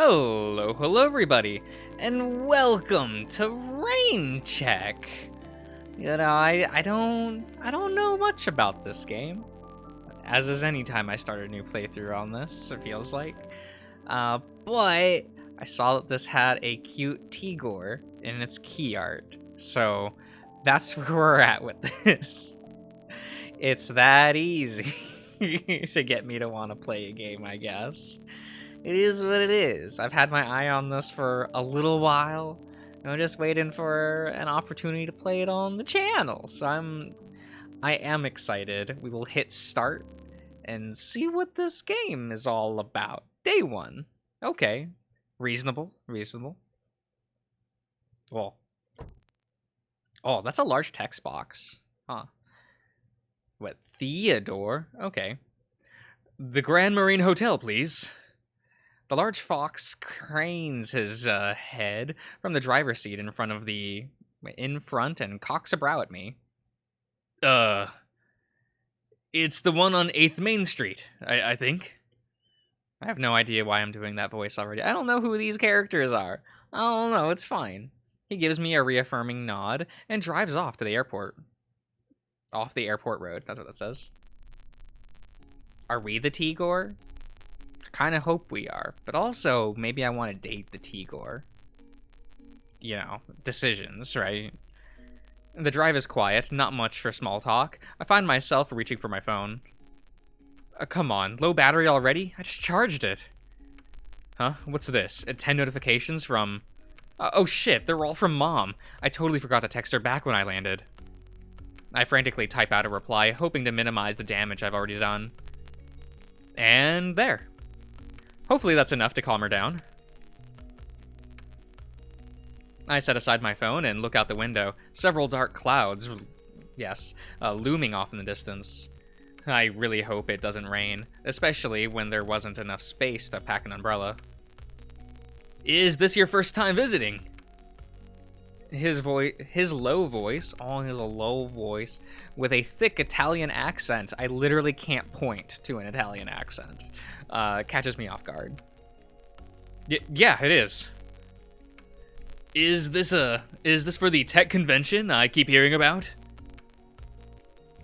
Hello everybody, and welcome to Rain Check. I don't know much about this game, as is any time I start a new playthrough on this, it feels like. But I saw that this had a cute Tigor in its key art, so that's where we're at with this. It's that easy to get me to want to play a game, I guess. It is what it is. I've had my eye on this for a little while. I'm just waiting for an opportunity to play it on the channel. So I am excited. We will hit start and see what this game is all about. Day one. Okay. Reasonable. Well. Oh, that's a large text box. Huh. What, Theodore? Okay. The Grand Marine Hotel, please. The large fox cranes his head from the driver's seat in front and cocks a brow at me. It's the one on 8th Main Street, I think. I have no idea why I'm doing that voice already. I don't know who these characters are. I don't know, it's fine. He gives me a reaffirming nod and drives off to the airport. Off the airport road, that's what that says. Are we the Tigor? Kind of hope we are, but also maybe I want to date the Tigor. You know, decisions, right? The drive is quiet, not much for small talk. I find myself reaching for my phone. Come on, low battery already? I just charged it. Huh? What's this? 10 notifications from... oh shit, they're all from Mom. I totally forgot to text her back when I landed. I frantically type out a reply, hoping to minimize the damage I've already done. And there. Hopefully that's enough to calm her down. I set aside my phone and look out the window. Several dark clouds, looming off in the distance. I really hope it doesn't rain, especially when there wasn't enough space to pack an umbrella. Is this your first time visiting? His low voice, with a thick Italian accent. I literally can't point to an Italian accent. Catches me off guard. Yeah, it is. Is this for the tech convention I keep hearing about?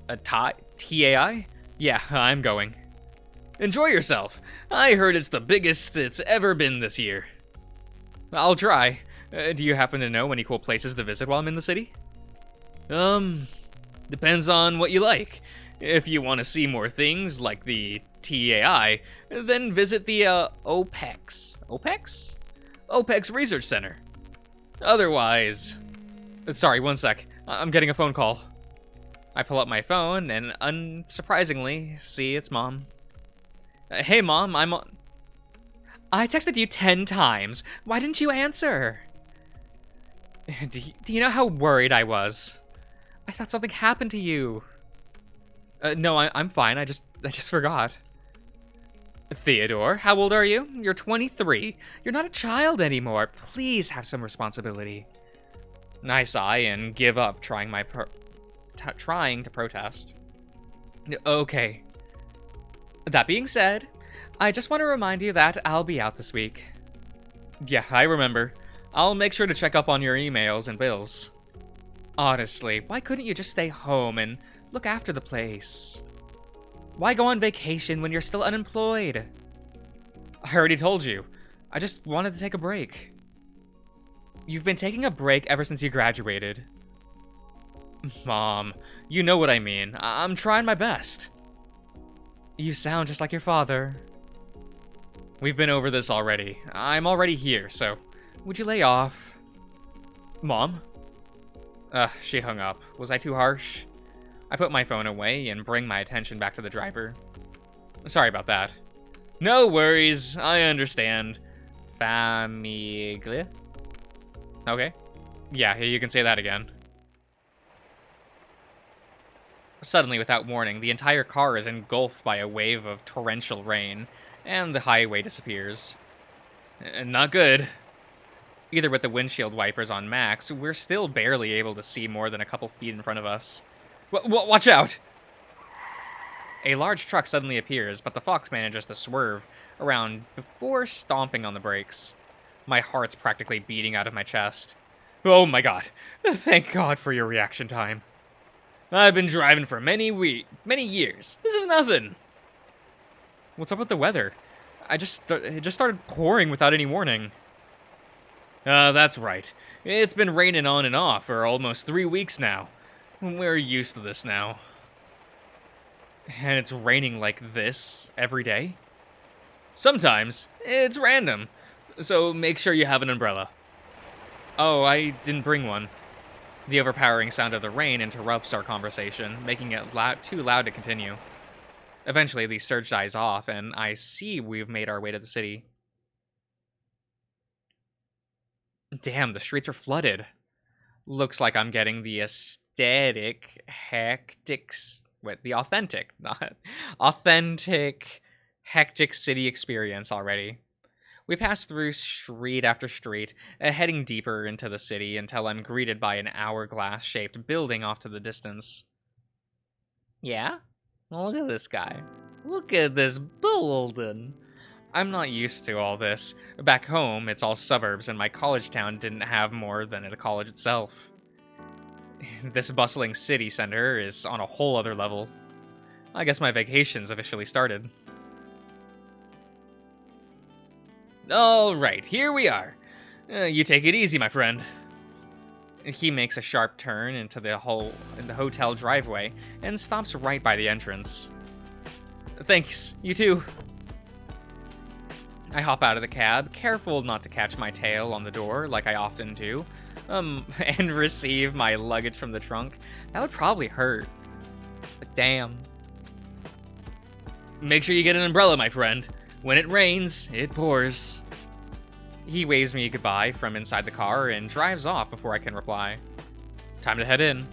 TAI? Yeah, I'm going. Enjoy yourself. I heard it's the biggest it's ever been this year. I'll try. Do you happen to know any cool places to visit while I'm in the city? Depends on what you like. If you want to see more things like the TAI, then visit the OPEX Research Center. Otherwise... Sorry, one sec. I'm getting a phone call. I pull up my phone and, unsurprisingly, see it's Mom. Hey, Mom, I'm on... I texted you 10 times. Why didn't you answer? Do you know how worried I was? I thought something happened to you. No, I'm fine. I just forgot. Theodore, how old are you? You're 23. You're not a child anymore. Please have some responsibility. I sigh and give up trying to protest. Okay. That being said, I just want to remind you that I'll be out this week. Yeah, I remember. I'll make sure to check up on your emails and bills. Honestly, why couldn't you just stay home and look after the place? Why go on vacation when you're still unemployed? I already told you. I just wanted to take a break. You've been taking a break ever since you graduated. Mom, you know what I mean. I'm trying my best. You sound just like your father. We've been over this already. I'm already here, so would you lay off? Mom? She hung up. Was I too harsh? I put my phone away and bring my attention back to the driver. Sorry about that. No worries, I understand. Famiglia? Okay. Yeah, you can say that again. Suddenly, without warning, the entire car is engulfed by a wave of torrential rain, and the highway disappears. Not good. Either with the windshield wipers on max, we're still barely able to see more than a couple feet in front of us. Watch out! A large truck suddenly appears, but the fox manages to swerve, around before stomping on the brakes. My heart's practically beating out of my chest. Oh my god. Thank God for your reaction time. I've been driving for many years. This is nothing. What's up with the weather? It just started pouring without any warning. That's right. It's been raining on and off for almost 3 weeks now. We're used to this now. And it's raining like this every day? Sometimes. It's random. So make sure you have an umbrella. Oh, I didn't bring one. The overpowering sound of the rain interrupts our conversation, making it too loud to continue. Eventually, the surge dies off, and I see we've made our way to the city. Damn, the streets are flooded. Looks like I'm getting the authentic, hectic city experience already. We pass through street after street, heading deeper into the city until I'm greeted by an hourglass-shaped building off to the distance. Yeah? Well, look at this guy. Look at this building. I'm not used to all this. Back home, it's all suburbs, and my college town didn't have more than a college itself. This bustling city center is on a whole other level. I guess my vacation's officially started. Alright, here we are. You take it easy, my friend. He makes a sharp turn into the hotel driveway and stops right by the entrance. Thanks, you too. I hop out of the cab, careful not to catch my tail on the door like I often do, and receive my luggage from the trunk. That would probably hurt. But damn. Make sure you get an umbrella, my friend. When it rains, it pours. He waves me goodbye from inside the car and drives off before I can reply. Time to head in.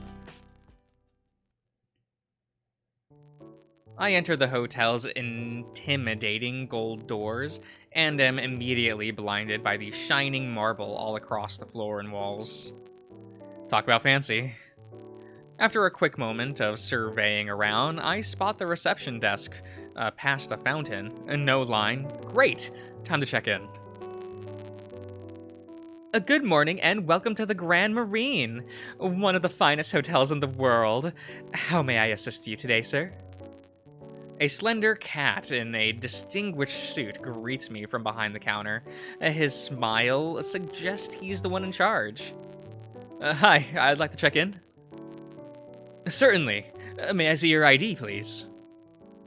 I enter the hotel's intimidating gold doors and am immediately blinded by the shining marble all across the floor and walls. Talk about fancy. After a quick moment of surveying around, I spot the reception desk past a fountain. No line. Great! Time to check in. Good morning and welcome to the Grand Marine, one of the finest hotels in the world. How may I assist you today, sir? A slender cat in a distinguished suit greets me from behind the counter. His smile suggests he's the one in charge. Hi, I'd like to check in. Certainly. May I see your ID, please?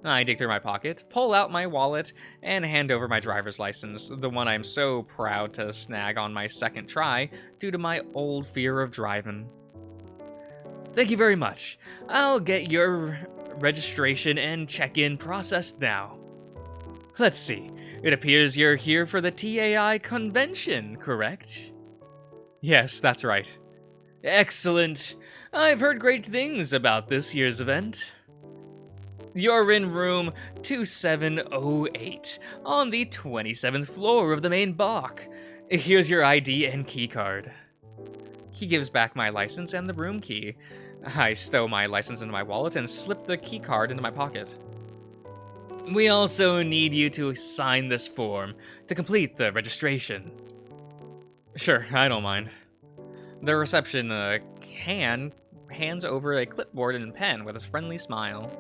I dig through my pocket, pull out my wallet, and hand over my driver's license, the one I'm so proud to snag on my second try due to my old fear of driving. Thank you very much. I'll get your registration and check-in processed now. Let's see. It appears you're here for the TAI convention, correct? Yes, that's right. Excellent. I've heard great things about this year's event. You're in room 2708 on the 27th floor of the main Bach. Here's your ID and key card. He gives back my license and the room key. I stow my license into my wallet and slip the key card into my pocket. We also need you to sign this form to complete the registration. Sure, I don't mind. The reception hands over a clipboard and pen with a friendly smile.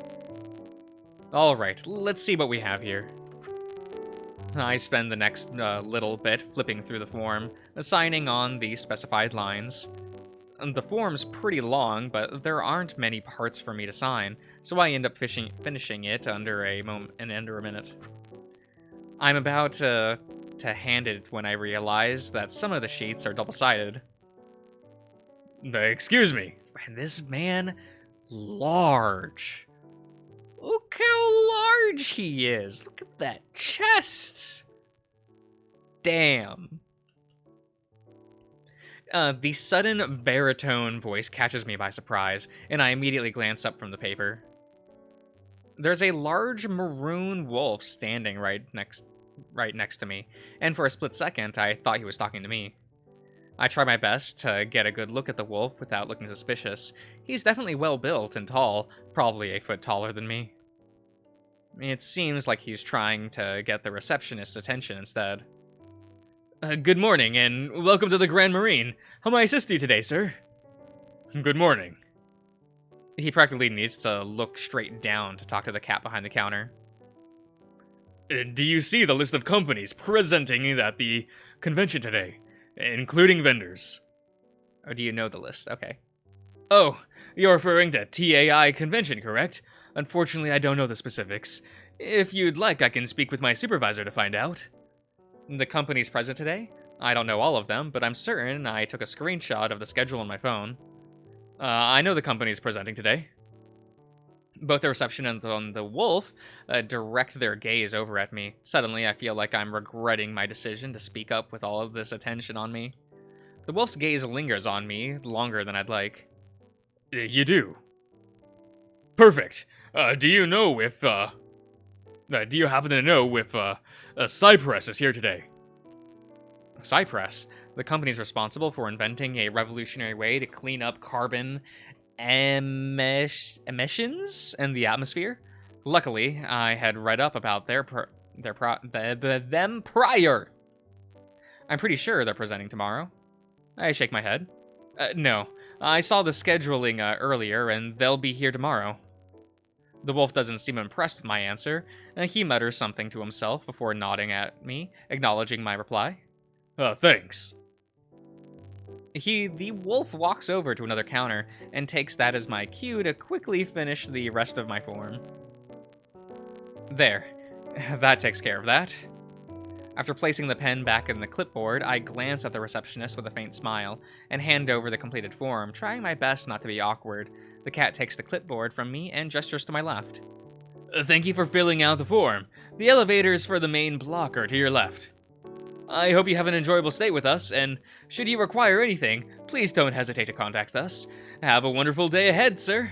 Alright, let's see what we have here. I spend the next little bit flipping through the form, signing on the specified lines. The form's pretty long, but there aren't many parts for me to sign, so I end up finishing it under a minute. I'm about to hand it when I realize that some of the sheets are double-sided. Excuse me. And this man, large. Look how large he is. Look at that chest. Damn. The sudden baritone voice catches me by surprise, and I immediately glance up from the paper. There's a large maroon wolf standing right next to me, and for a split second, I thought he was talking to me. I try my best to get a good look at the wolf without looking suspicious. He's definitely well built and tall, probably a foot taller than me. It seems like he's trying to get the receptionist's attention instead. Good morning, and welcome to the Grand Marine. How may I assist you today, sir? Good morning. He practically needs to look straight down to talk to the cat behind the counter. Do you see the list of companies presenting at the convention today, including vendors? Or do you know the list? Okay. Oh, you're referring to TAI convention, correct? Unfortunately, I don't know the specifics. If you'd like, I can speak with my supervisor to find out. The companies present today? I don't know all of them, but I'm certain I took a screenshot of the schedule on my phone. I know the companies presenting today. Both the receptionist and the wolf direct their gaze over at me. Suddenly, I feel like I'm regretting my decision to speak up with all of this attention on me. The wolf's gaze lingers on me longer than I'd like. You do? Perfect. Do you happen to know if Cypress is here today? Cypress? The company's responsible for inventing a revolutionary way to clean up carbon emissions in the atmosphere. Luckily, I had read up about them prior. I'm pretty sure they're presenting tomorrow. I shake my head. No, I saw the scheduling earlier, and they'll be here tomorrow. The wolf doesn't seem impressed with my answer, and he mutters something to himself before nodding at me, acknowledging my reply. Thanks. The wolf walks over to another counter and takes that as my cue to quickly finish the rest of my form. There. That takes care of that. After placing the pen back in the clipboard, I glance at the receptionist with a faint smile and hand over the completed form, trying my best not to be awkward. The cat takes the clipboard from me and gestures to my left. Thank you for filling out the form. The elevators for the main block are to your left. I hope you have an enjoyable stay with us, and should you require anything, please don't hesitate to contact us. Have a wonderful day ahead, sir.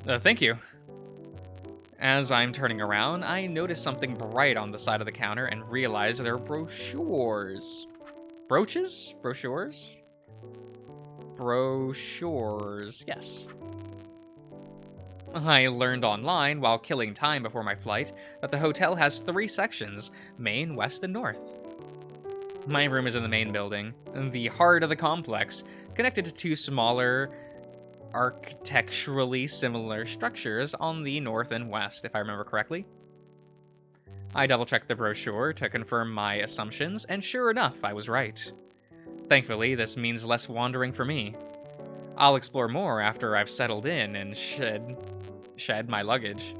Thank you. As I'm turning around, I notice something bright on the side of the counter and realize they're brochures. Brooches? Brochures? Brochures, yes. I learned online, while killing time before my flight, that the hotel has 3 sections, main, west, and north. My room is in the main building, the heart of the complex, connected to 2 smaller, architecturally similar structures on the north and west, if I remember correctly. I double-checked the brochure to confirm my assumptions, and sure enough, I was right. Thankfully, this means less wandering for me. I'll explore more after I've settled in and shed my luggage.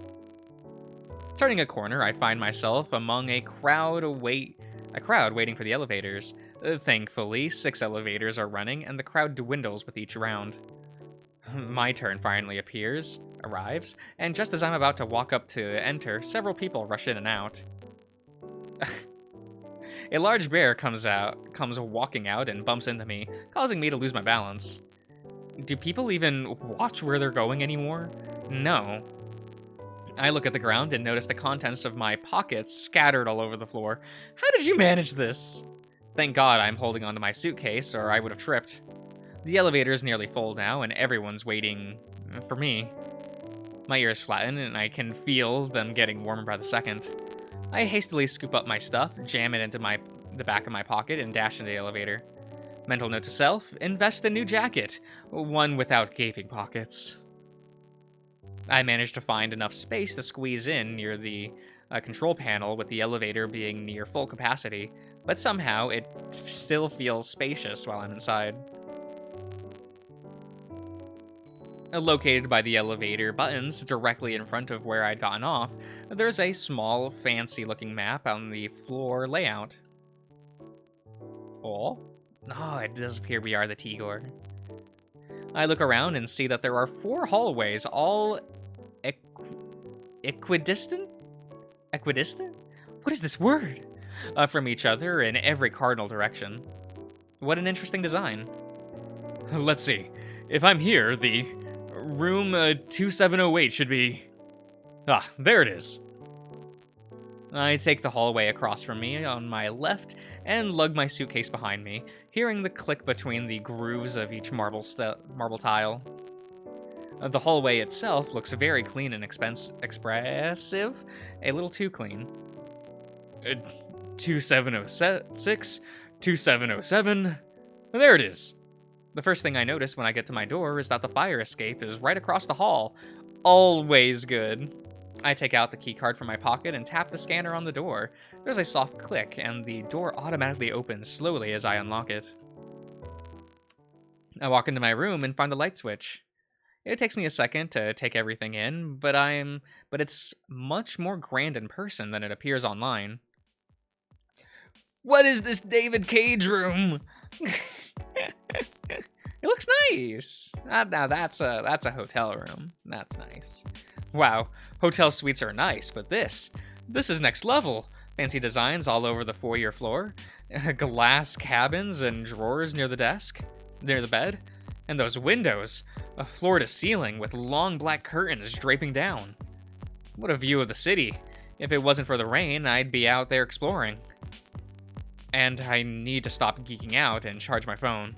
Turning a corner, I find myself among a crowd waiting for the elevators. Thankfully, 6 elevators are running, and the crowd dwindles with each round. My turn finally arrives, and just as I'm about to walk up to enter, several people rush in and out. A large bear comes walking out and bumps into me, causing me to lose my balance. Do people even watch where they're going anymore? No. I look at the ground and notice the contents of my pockets scattered all over the floor. How did you manage this? Thank God I'm holding onto my suitcase, or I would have tripped. The elevator's nearly full now, and everyone's waiting for me. My ears flatten, and I can feel them getting warmer by the second. I hastily scoop up my stuff, jam it into the back of my pocket, and dash into the elevator. Mental note to self, invest in new jacket, one without gaping pockets. I managed to find enough space to squeeze in near the control panel, with the elevator being near full capacity, but somehow it still feels spacious while I'm inside. Located by the elevator buttons directly in front of where I'd gotten off, there's a small, fancy-looking map on the floor layout. Oh, it does appear we are the Tigor. I look around and see that there are 4 hallways, all equidistant? Equidistant? What is this word? From each other in every cardinal direction. What an interesting design. Let's see. If I'm here, the room 2708 should be... there it is. I take the hallway across from me on my left and lug my suitcase behind me, hearing the click between the grooves of each marble tile. The hallway itself looks very clean and expressive. A little too clean. 2706, 2707. There it is. The first thing I notice when I get to my door is that the fire escape is right across the hall. Always good. I take out the keycard from my pocket and tap the scanner on the door. There's a soft click, and the door automatically opens slowly as I unlock it. I walk into my room and find the light switch. It takes me a second to take everything in, but it's much more grand in person than it appears online. What is this David Cage room? It looks nice. Now that's a hotel room. That's nice. Wow, hotel suites are nice, but this is next level. Fancy designs all over the foyer floor, glass cabins and drawers near the bed, and those windows, floor to ceiling with long black curtains draping down. What a view of the city. If it wasn't for the rain, I'd be out there exploring. And I need to stop geeking out and charge my phone.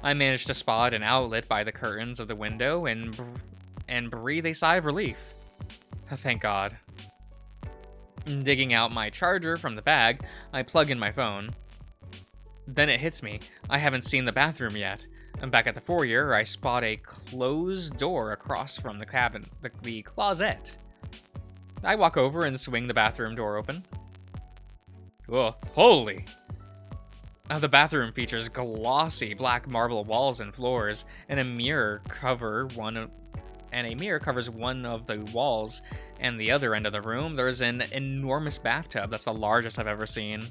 I managed to spot an outlet by the curtains of the window and breathe a sigh of relief. Thank God. Digging out my charger from the bag, I plug in my phone. Then it hits me. I haven't seen the bathroom yet. I'm back at the foyer. I spot a closed door across from the cabin, the closet. I walk over and swing the bathroom door open. Whoa, holy! The bathroom features glossy black marble walls and floors, and a mirror covers one of the walls. And the other end of the room, there's an enormous bathtub that's the largest I've ever seen.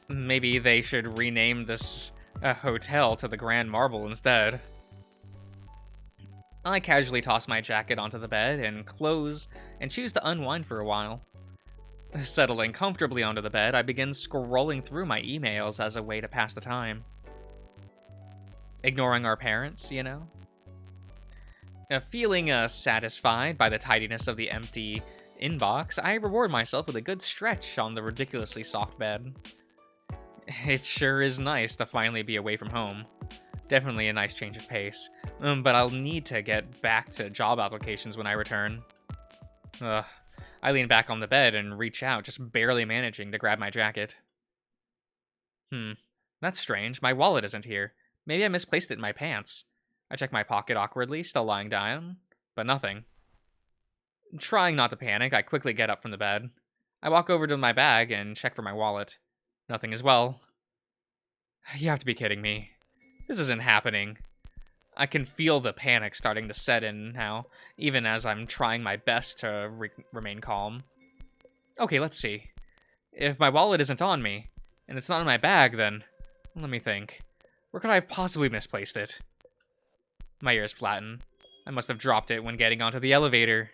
Maybe they should rename this hotel to the Grand Marble instead. I casually toss my jacket onto the bed and choose to unwind for a while. Settling comfortably onto the bed, I begin scrolling through my emails as a way to pass the time. Ignoring our parents, you know? Feeling satisfied by the tidiness of the empty inbox, I reward myself with a good stretch on the ridiculously soft bed. It sure is nice to finally be away from home. Definitely a nice change of pace, but I'll need to get back to job applications when I return. I lean back on the bed and reach out, just barely managing to grab my jacket. That's strange. My wallet isn't here. Maybe I misplaced it in my pants. I check my pocket awkwardly, still lying down, but nothing. Trying not to panic, I quickly get up from the bed. I walk over to my bag and check for my wallet. Nothing as well. You have to be kidding me. This isn't happening. I can feel the panic starting to set in now, even as I'm trying my best to remain calm. Okay, let's see. If my wallet isn't on me, and it's not in my bag, then... Let me think. Where could I have possibly misplaced it? My ears flatten. I must have dropped it when getting onto the elevator.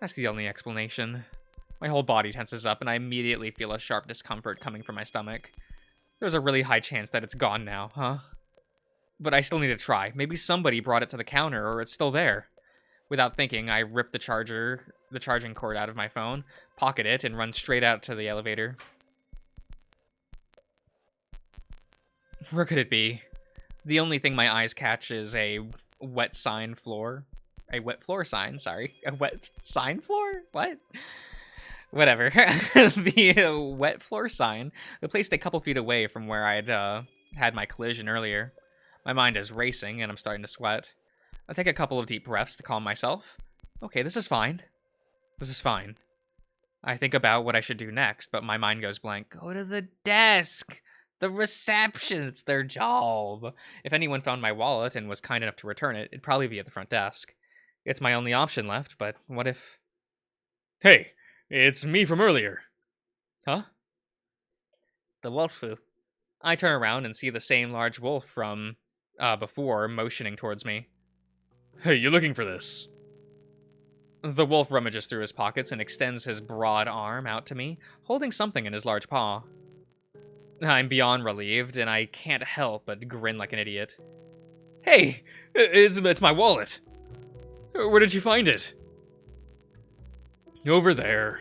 That's the only explanation. My whole body tenses up, and I immediately feel a sharp discomfort coming from my stomach. There's a really high chance that it's gone now, huh? But I still need to try. Maybe somebody brought it to the counter, or it's still there. Without thinking, I rip the charging cord out of my phone, pocket it, and run straight out to the elevator. Where could it be? The only thing my eyes catch is a wet floor sign, sorry. A wet sign floor? What? Whatever. The wet floor sign, placed a couple feet away from where I'd had my collision earlier. My mind is racing, and I'm starting to sweat. I take a couple of deep breaths to calm myself. Okay, this is fine. This is fine. I think about what I should do next, but my mind goes blank. Go to the desk! The reception! It's their job! If anyone found my wallet and was kind enough to return it, it'd probably be at the front desk. It's my only option left, but what if... Hey, it's me from earlier. Huh? The wolf-fu. I turn around and see the same large wolf from... before, motioning towards me. Hey, you looking for this? The wolf rummages through his pockets and extends his broad arm out to me, holding something in his large paw. I'm beyond relieved, and I can't help but grin like an idiot. Hey, it's my wallet. Where did you find it? Over there.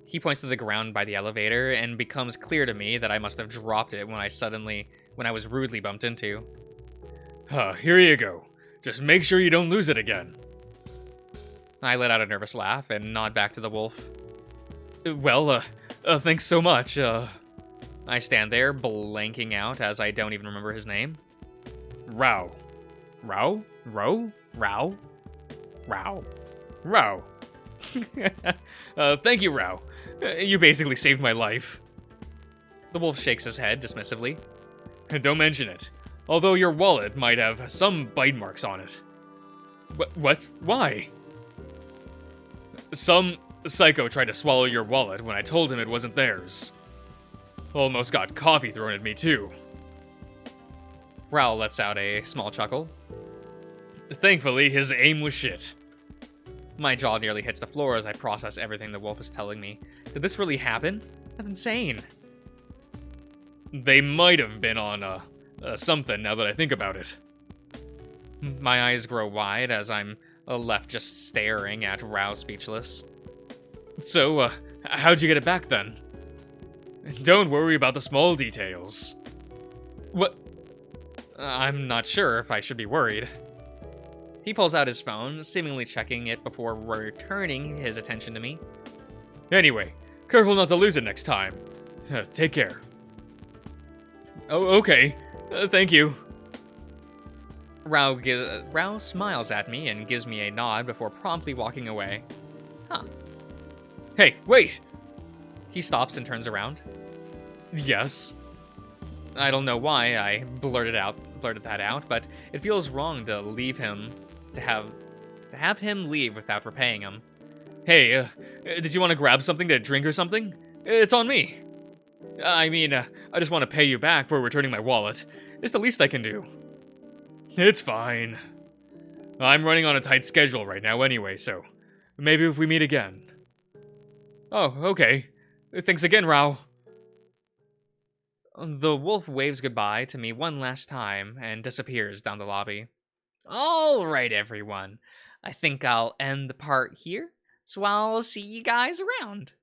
He points to the ground by the elevator, and becomes clear to me that I must have dropped it when I was rudely bumped into. Here you go. Just make sure you don't lose it again. I let out a nervous laugh and nod back to the wolf. Well, thanks so much. I stand there, blanking out as I don't even remember his name. Rao. Rao? Ro? Rao? Rao. Rao. Thank you, Rao. You basically saved my life. The wolf shakes his head dismissively. Don't mention it. Although your wallet might have some bite marks on it. What? Why? Some psycho tried to swallow your wallet when I told him it wasn't theirs. Almost got coffee thrown at me, too. Raoul lets out a small chuckle. Thankfully, his aim was shit. My jaw nearly hits the floor as I process everything the wolf is telling me. Did this really happen? That's insane. They might have been on, something now that I think about it. My eyes grow wide as I'm left just staring at Rao speechless. So, how'd you get it back then? Don't worry about the small details. What? I'm not sure if I should be worried. He pulls out his phone, seemingly checking it before returning his attention to me. Anyway, careful not to lose it next time. Take care. Oh, okay. Thank you. Rao smiles at me and gives me a nod before promptly walking away. Huh. Hey, wait! He stops and turns around. Yes? I don't know why I blurted that out, but it feels wrong to leave him, to have him leave without repaying him. Hey, did you want to grab something to drink or something? It's on me. I mean, I just want to pay you back for returning my wallet. It's the least I can do. It's fine. I'm running on a tight schedule right now anyway, so maybe if we meet again. Oh, okay. Thanks again, Rao. The wolf waves goodbye to me one last time and disappears down the lobby. All right, everyone. I think I'll end the part here, so I'll see you guys around.